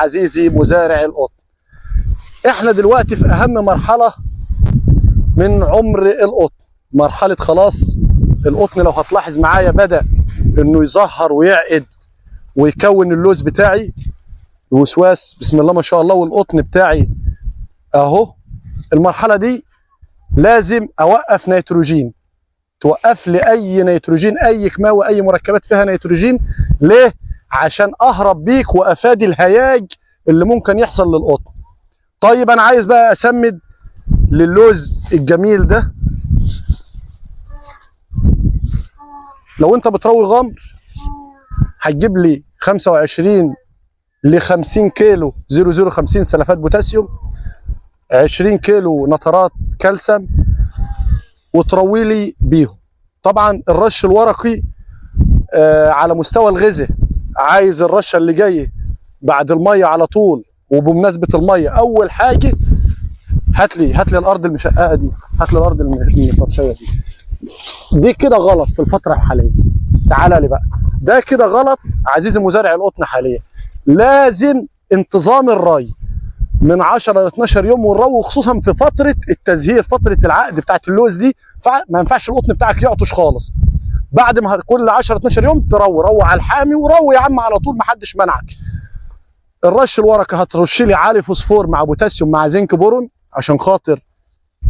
عزيزي مزارع القطن. احنا دلوقتي في اهم مرحله من عمر القطن، مرحله خلاص القطن. لو هتلاحظ معايا بدا انه يزهر ويعقد ويكون اللوز بتاعي الوسواس، بسم الله ما شاء الله. والقطن بتاعي اهو. المرحله دي لازم اوقف نيتروجين، توقف لي اي نيتروجين، اي كيماوي، اي مركبات فيها نيتروجين. ليه؟ عشان اهرب بيك وافادي الهياج اللي ممكن يحصل للقطن. طيب انا عايز بقى اسمد للوز الجميل ده. لو انت بتروي غمر هتجيب لي 25 ل 50 كيلو 0050 سلفات بوتاسيوم، 20 كيلو نترات كالسيوم، وتروي لي بيهم. طبعا الرش الورقي على مستوى الغذاء، عايز الرشه اللي جايه بعد الميه على طول. وبمناسبه الميه، اول حاجه هات لي الارض المشققه دي، هات لي الارض المطرشيه دي كده غلط في الفتره الحاليه. تعالى لي بقى، ده كده غلط عزيزي مزارع القطن حاليا. لازم انتظام الري من 10 ل 12 يوم، والرو خصوصا في فتره التزهير، فتره العقد بتاعت اللوز دي. ما ينفعش القطن بتاعك يعطش خالص. بعد ما كل 10 12 يوم روي على الحامي، وروي يا عم على طول، ما حدش منعك. الرش الورقي هترش لي عالي فوسفور مع بوتاسيوم مع زنك بورون عشان خاطر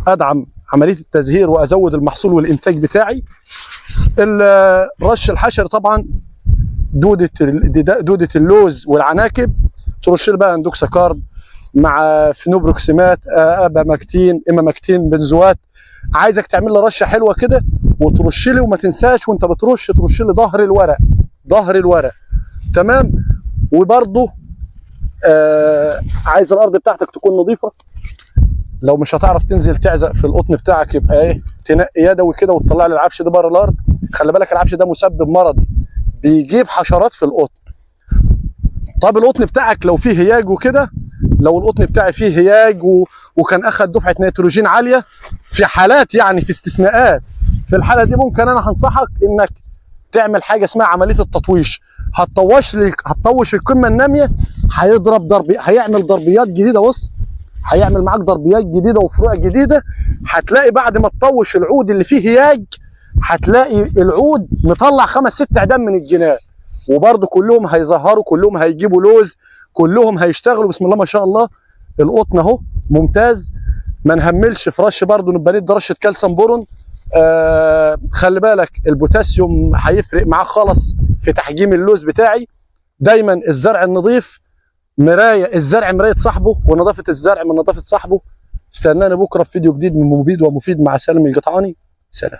ادعم عمليه التزهير وازود المحصول والانتاج بتاعي. الرش الحشري طبعا دوده اللوز والعناكب، ترش لي بقى اندوكساكارب مع فينوبروكسيمات، ابامكتين، امامكتين، بنزوات. عايزك تعمل لي رشه حلوه كده وترش لي، وما تنساش وانت بترش ترش لي ظهر الورق. تمام. وبرضه عايز الارض بتاعتك تكون نظيفه. لو مش هتعرف تنزل تعزق في القطن بتاعك، يبقى ايه، تنقي يدوي كده وتطلع لي العفش ده بره الارض. خلي بالك العفش ده مسبب مرضي، بيجيب حشرات في القطن. طب القطن بتاعك لو فيه هياج وكده، لو القطن بتاعي فيه هياج وكان اخد دفعه نيتروجين عاليه، في حالات يعني، في استثناءات، في الحاله دي ممكن انا هنصحك انك تعمل حاجه اسمها عمليه التطويش. هتطوش القمه الناميه، هيعمل ضربيات جديده. بص، هيعمل معاك ضربيات جديده وفروع جديده. هتلاقي بعد ما تطوش العود اللي فيه هياج، هتلاقي العود مطلع 5 6 عيدان من الجناب، وبرضه كلهم هيظهروا، كلهم هيجيبوا لوز، كلهم هيشتغلوا. بسم الله ما شاء الله. القطن اهو ممتاز. ما نهملش في رش برضه، نبقى ندي رشه كالسيوم بورون. خلي بالك البوتاسيوم هيفرق معاك خالص في تحجيم اللوز بتاعي. دايما الزرع النظيف مرايه، الزرع مرايه صاحبه، ونظافه الزرع من نظافه صاحبه. استناني بكره في فيديو جديد من مبيد ومفيد مع سالم القطعاني. سلام.